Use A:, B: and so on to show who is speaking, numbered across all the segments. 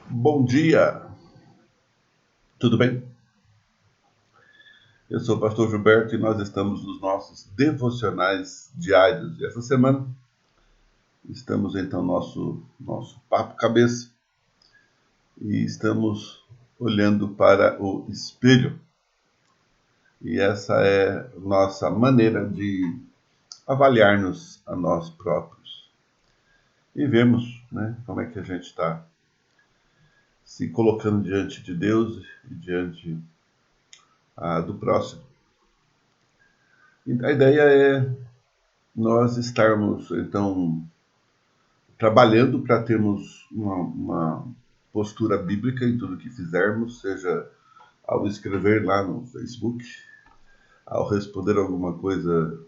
A: Bom dia, tudo bem? Eu sou o pastor Gilberto e nós estamos nos nossos devocionais diários. E essa semana estamos então no nosso papo cabeça e estamos olhando para o espelho. E essa é nossa maneira de avaliar-nos a nós próprios e vermos, né, como é que a gente está se colocando diante de Deus e diante do próximo. E a ideia é nós estarmos, então, trabalhando para termos uma postura bíblica em tudo que fizermos, seja ao escrever lá no Facebook, ao responder alguma coisa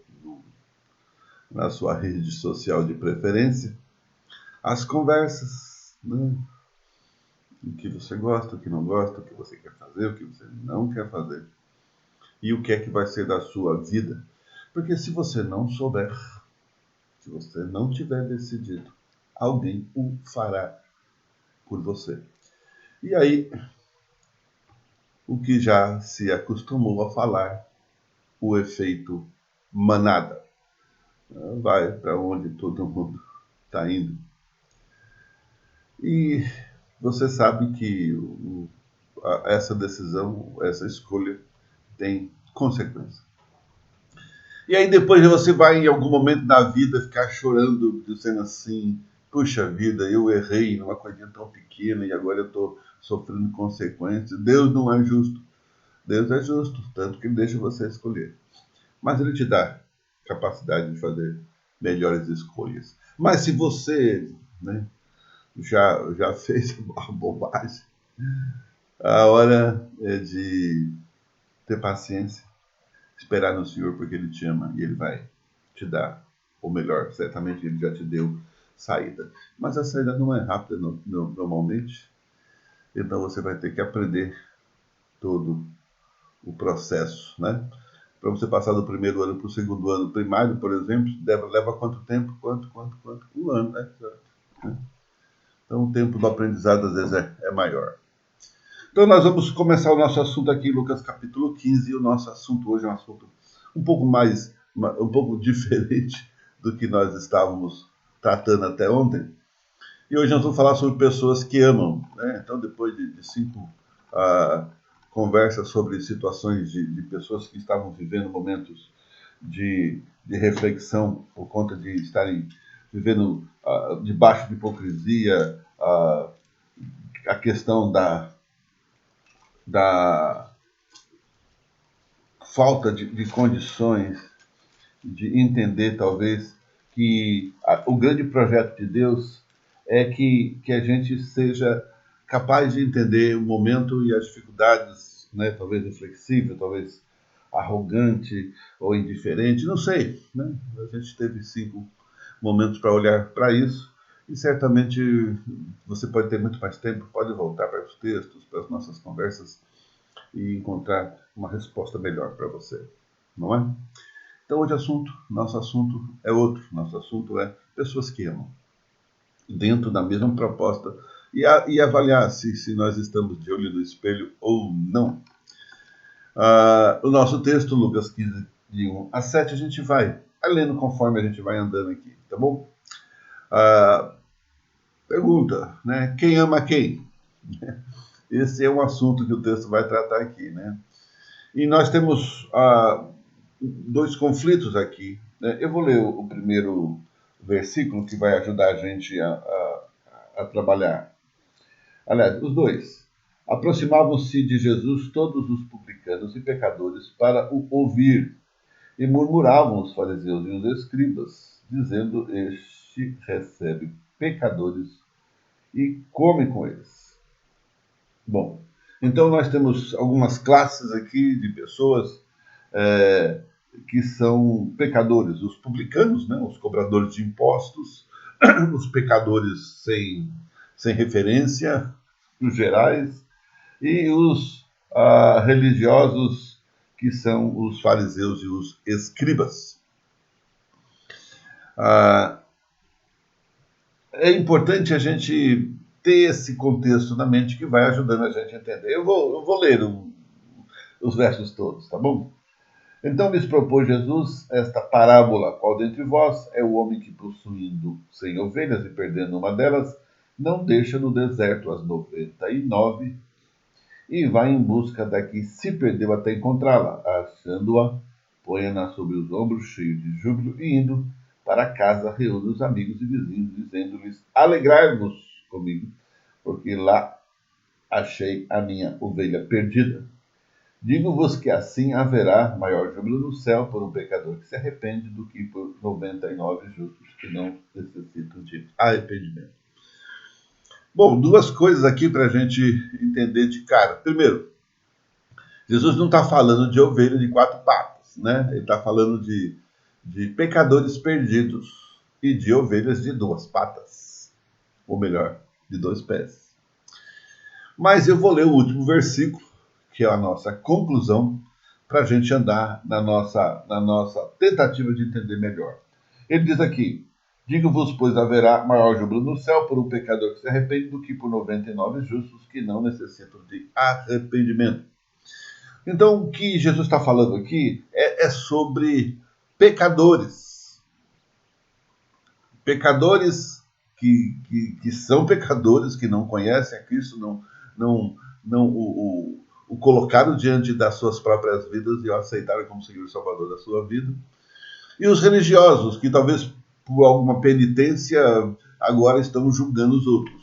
A: na sua rede social de preferência, as conversas, né? O que você gosta, o que não gosta, o que você quer fazer, o que você não quer fazer, e o que é que vai ser da sua vida. Porque se você não souber, se você não tiver decidido, alguém o fará por você. E aí, o que já se acostumou a falar, o efeito manada. Vai para onde todo mundo está indo. E você sabe que essa decisão, essa escolha tem consequência. E aí depois você vai em algum momento da vida ficar chorando, dizendo assim, puxa vida, eu errei numa coisinha tão pequena e agora eu estou sofrendo consequências. Deus não é justo. Deus é justo, tanto que ele deixa você escolher. Mas ele te dá capacidade de fazer melhores escolhas. Mas se você, né, já fez uma bobagem, a hora é de ter paciência, esperar no Senhor porque ele te ama e ele vai te dar o melhor. Certamente ele já te deu saída. Mas a saída não é rápida normalmente, então você vai ter que aprender todo o processo, né? Para você passar do primeiro ano para o segundo ano primário, por exemplo, leva quanto tempo? Quanto? Um ano, né? Então o tempo do aprendizado às vezes é maior. Então nós vamos começar o nosso assunto aqui em Lucas capítulo 15, e o nosso assunto hoje é um assunto um pouco um pouco diferente do que nós estávamos tratando até ontem. E hoje nós vamos falar sobre pessoas que amam, né? Então depois de cinco uh, conversas sobre situações de pessoas que estavam vivendo momentos de reflexão por conta de estarem vivendo debaixo de hipocrisia, a questão da falta de condições de entender, talvez, que o grande projeto de Deus é que a gente seja capaz de entender o momento e as dificuldades, né? Talvez inflexível, talvez arrogante ou indiferente, não sei. Né? A gente teve 5 momentos para olhar para isso e certamente você pode ter muito mais tempo, pode voltar para os textos, para as nossas conversas e encontrar uma resposta melhor para você, não é? Então hoje nosso assunto é outro, nosso assunto é pessoas que amam, dentro da mesma proposta e avaliar se nós estamos de olho no espelho ou não. O nosso texto, Lucas 15, de 1 a 7, a gente vai lendo conforme a gente vai andando aqui, tá bom? Pergunta, né? Quem ama quem? Esse é um assunto que o texto vai tratar aqui, né? E nós temos 2 conflitos aqui, né? Eu vou ler o primeiro versículo que vai ajudar a gente a trabalhar. Aliás, os dois. Aproximavam-se de Jesus todos os publicanos e pecadores para o ouvir, e murmuravam os fariseus e os escribas, dizendo: Este recebe pecadores e come com eles. Bom, então nós temos algumas classes aqui de pessoas que são pecadores. Os publicanos, né, os cobradores de impostos, os pecadores sem referência, os gerais, e os religiosos, que são os fariseus e os escribas. É importante a gente ter esse contexto na mente que vai ajudando a gente a entender. Eu vou ler os versos todos, tá bom? Então lhes propôs Jesus esta parábola: qual dentre vós é o homem que, possuindo 100 ovelhas e perdendo uma delas, não deixa no deserto as 99 e vai em busca da que se perdeu até encontrá-la? Achando-a, põe-na sobre os ombros, cheio de júbilo, e indo para casa reúne os amigos e vizinhos, dizendo-lhes: alegrai-vos comigo, porque lá achei a minha ovelha perdida. Digo-vos que assim haverá maior júbilo no céu por um pecador que se arrepende do que por 99 justos que não necessitam de arrependimento. Bom, duas coisas aqui para a gente entender de cara. Primeiro, Jesus não está falando de ovelha de 4 patas, né? Ele está falando de pecadores perdidos e de ovelhas de 2 patas, ou melhor, de 2 pés. Mas eu vou ler o último versículo, que é a nossa conclusão, para a gente andar na nossa tentativa de entender melhor. Ele diz aqui: digo-vos, pois haverá maior júbilo no céu por um pecador que se arrepende do que por 99 justos que não necessitam de arrependimento. Então, o que Jesus está falando aqui é sobre pecadores. Pecadores que são pecadores, que não conhecem a Cristo, não o colocaram diante das suas próprias vidas e o aceitaram como Senhor e Salvador da sua vida. E os religiosos, que talvez por alguma penitência agora estão julgando os outros,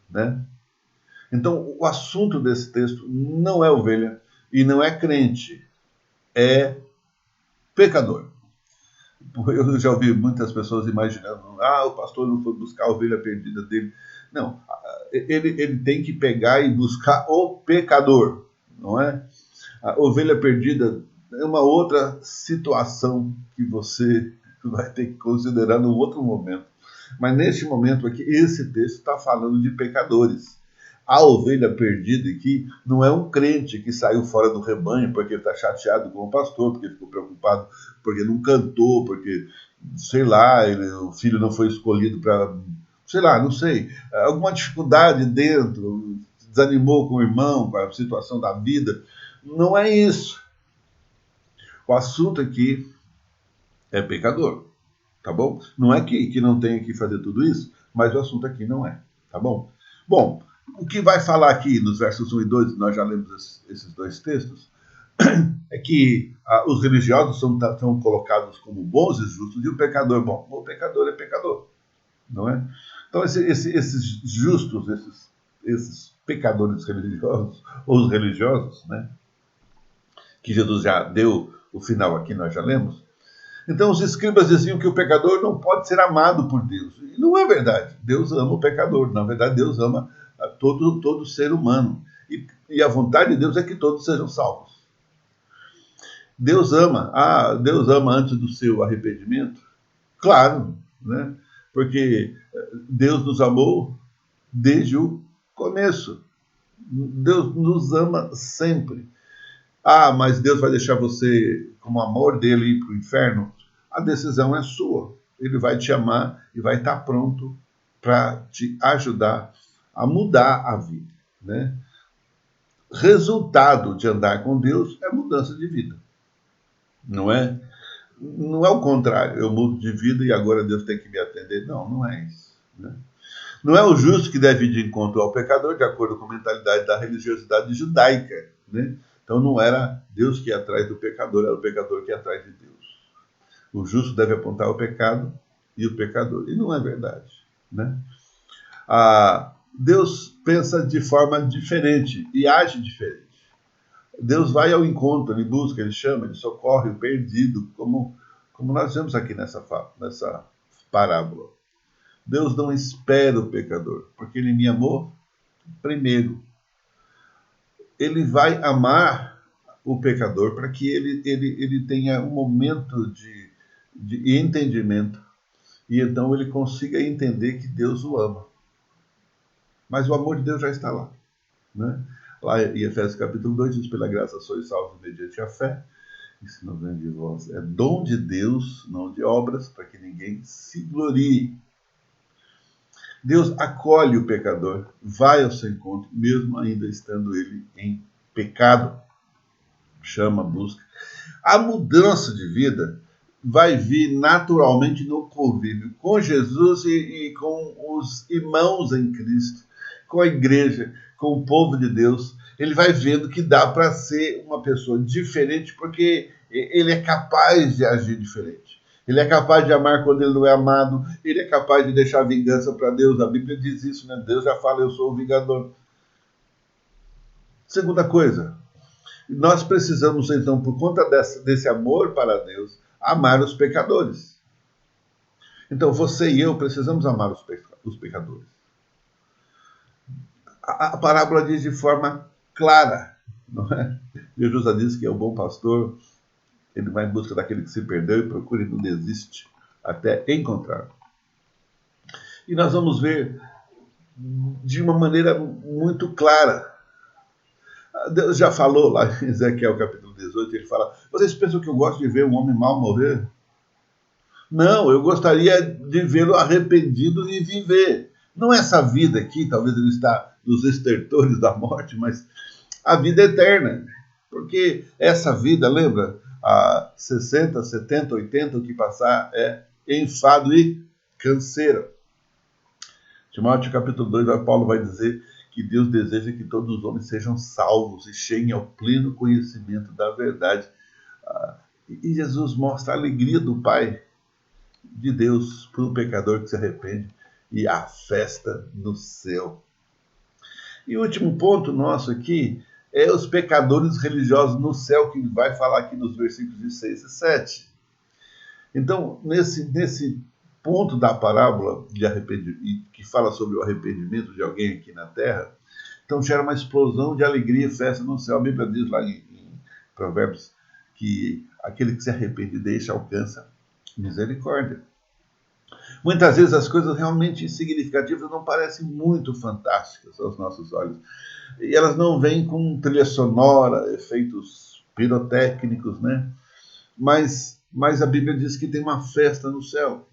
A: né? Então, o assunto desse texto não é ovelha e não é crente, é pecador. Eu já ouvi muitas pessoas imaginando: o pastor não foi buscar a ovelha perdida dele. Não, ele tem que pegar e buscar o pecador, não é? A ovelha perdida é uma outra situação que você vai ter que considerar num outro momento. Mas neste momento aqui, esse texto está falando de pecadores. A ovelha perdida aqui não é um crente que saiu fora do rebanho porque está chateado com o pastor, porque ficou preocupado, porque não cantou, porque, sei lá, o filho não foi escolhido para, sei lá, não sei, alguma dificuldade dentro, desanimou com o irmão, com a situação da vida. Não é isso. O assunto aqui é pecador, tá bom? Não é que não tenha que fazer tudo isso, mas o assunto aqui não é, tá bom? Bom, o que vai falar aqui nos versos 1 e 2, nós já lemos esses 2 textos, é que os religiosos são colocados como bons e justos, e o pecador, bom, o pecador é pecador, não é? Então esses justos, esses pecadores religiosos, ou os religiosos, né, que Jesus já deu o final aqui, nós já lemos. Então os escribas diziam que o pecador não pode ser amado por Deus. E não é verdade. Deus ama o pecador. Na verdade, Deus ama todo ser humano. E a vontade de Deus é que todos sejam salvos. Deus ama. Deus ama antes do seu arrependimento? Claro, né? Porque Deus nos amou desde o começo. Deus nos ama sempre. Mas Deus vai deixar você, como amor dele, ir para o inferno? A decisão é sua. Ele vai te amar e vai estar pronto para te ajudar a mudar a vida, né? Resultado de andar com Deus é mudança de vida, não é? Não é o contrário, eu mudo de vida e agora Deus tem que me atender. Não, não é isso, né? Não é o justo que deve ir de encontro ao pecador, de acordo com a mentalidade da religiosidade judaica, né? Então não era Deus que ia atrás do pecador, era o pecador que ia atrás de Deus. O justo deve apontar o pecado e o pecador. E não é verdade, né? Deus pensa de forma diferente e age diferente. Deus vai ao encontro, ele busca, ele chama, ele socorre o perdido, como nós vemos aqui nessa parábola. Deus não espera o pecador, porque ele me amou primeiro. Ele vai amar o pecador para que ele tenha um momento de entendimento e então ele consiga entender que Deus o ama. Mas o amor de Deus já está lá, né? Lá em Efésios capítulo 2 diz: pela graça sois salvos mediante a fé. Isso não vem de vós, é dom de Deus, não de obras, para que ninguém se glorie. Deus acolhe o pecador, vai ao seu encontro, mesmo ainda estando ele em pecado. Chama, busca. A mudança de vida vai vir naturalmente no convívio com Jesus e com os irmãos em Cristo, com a igreja, com o povo de Deus. Ele vai vendo que dá para ser uma pessoa diferente, porque ele é capaz de agir diferente. Ele é capaz de amar quando ele não é amado. Ele é capaz de deixar vingança para Deus. A Bíblia diz isso, né? Deus já fala, eu sou o vingador. Segunda coisa, nós precisamos, então, por conta desse amor para Deus, amar os pecadores. Então, você e eu precisamos amar os pecadores. A parábola diz de forma clara, não é? Jesus já disse que é o bom pastor, ele vai em busca daquele que se perdeu e procura e não desiste até encontrar. E nós vamos ver de uma maneira muito clara. Deus já falou lá em Ezequiel capítulo 18, ele fala, vocês pensam que eu gosto de ver um homem mau morrer? Não, eu gostaria de vê-lo arrependido e viver. Não essa vida aqui, talvez ele está nos estertores da morte, mas a vida eterna. Porque essa vida, lembra, a 60, 70, 80, o que passar é enfado e canseira. Timóteo capítulo 2, Paulo vai dizer que Deus deseja que todos os homens sejam salvos e cheguem ao pleno conhecimento da verdade. E Jesus mostra a alegria do Pai de Deus para um pecador que se arrepende e a festa no céu. E o último ponto nosso aqui é os pecadores religiosos no céu, que vai falar aqui nos versículos de 6 e 7. Então, nesse ponto da parábola de arrependimento, que fala sobre o arrependimento de alguém aqui na terra, então gera uma explosão de alegria e festa no céu. A Bíblia diz lá em Provérbios que aquele que se arrepende deixa, alcança misericórdia. Muitas vezes as coisas realmente insignificativas não parecem muito fantásticas aos nossos olhos. E elas não vêm com trilha sonora, efeitos pirotécnicos, né? Mas a Bíblia diz que tem uma festa no céu.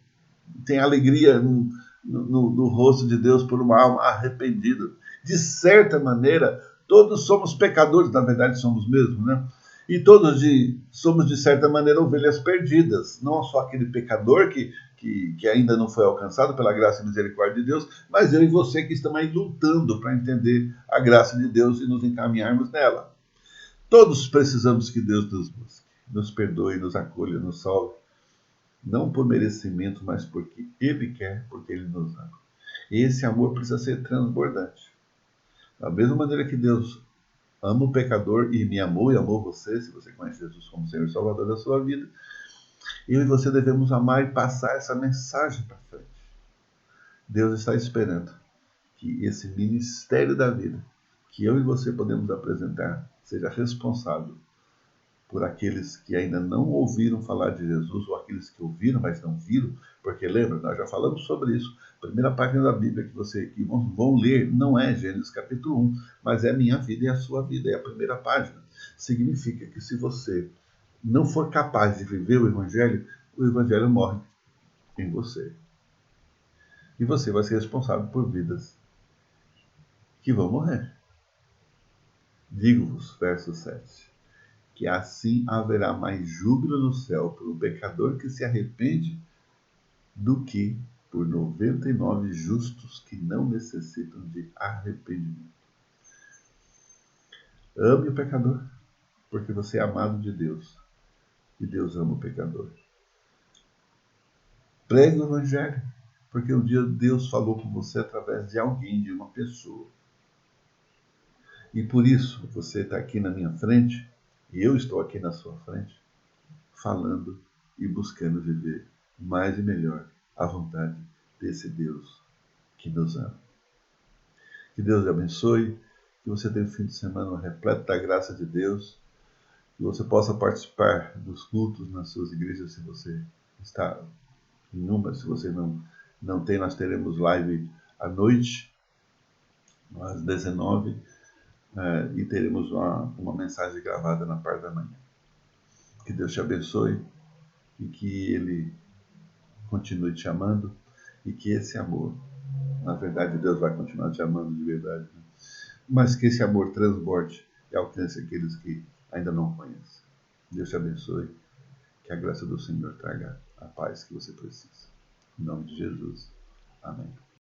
A: Tem alegria no rosto de Deus por uma alma arrependida. De certa maneira, todos somos pecadores, na verdade somos mesmo, né? E todos somos, de certa maneira, ovelhas perdidas. Não só aquele pecador que ainda não foi alcançado pela graça e misericórdia de Deus, mas eu e você que estamos aí lutando para entender a graça de Deus e nos encaminharmos nela. Todos precisamos que Deus nos busque, nos perdoe, nos acolha, nos salve. Não por merecimento, mas porque Ele quer, porque Ele nos ama. E esse amor precisa ser transbordante. Da mesma maneira que Deus ama o pecador e me amou e amou você, se você conhece Jesus como Senhor e Salvador da sua vida, eu e você devemos amar e passar essa mensagem para frente. Deus está esperando que esse ministério da vida, que eu e você podemos apresentar, seja responsável por aqueles que ainda não ouviram falar de Jesus, ou aqueles que ouviram, mas não viram, porque lembra, nós já falamos sobre isso. A primeira página da Bíblia que vão ler não é Gênesis capítulo 1, mas é a minha vida e a sua vida, é a primeira página. Significa que se você não for capaz de viver o Evangelho morre em você. E você vai ser responsável por vidas que vão morrer. Digo-vos, verso 7, que assim haverá mais júbilo no céu por um pecador que se arrepende do que por 99 justos que não necessitam de arrependimento. Ame o pecador, porque você é amado de Deus, e Deus ama o pecador. Pregue o Evangelho, porque um dia Deus falou com você através de alguém, de uma pessoa. E por isso você está aqui na minha frente, e eu estou aqui na sua frente, falando e buscando viver mais e melhor a vontade desse Deus que nos ama. Que Deus lhe abençoe, que você tenha um fim de semana repleto da graça de Deus, que você possa participar dos cultos nas suas igrejas, se você está em uma, se você não tem, nós teremos live à noite, às 19h, e teremos uma mensagem gravada na parte da manhã. Que Deus te abençoe e que Ele continue te amando e que esse amor Na verdade, Deus vai continuar te amando de verdade, né? Mas que esse amor transborde e alcance aqueles que ainda não conhecem. Deus te abençoe. Que a graça do Senhor traga a paz que você precisa. Em nome de Jesus. Amém.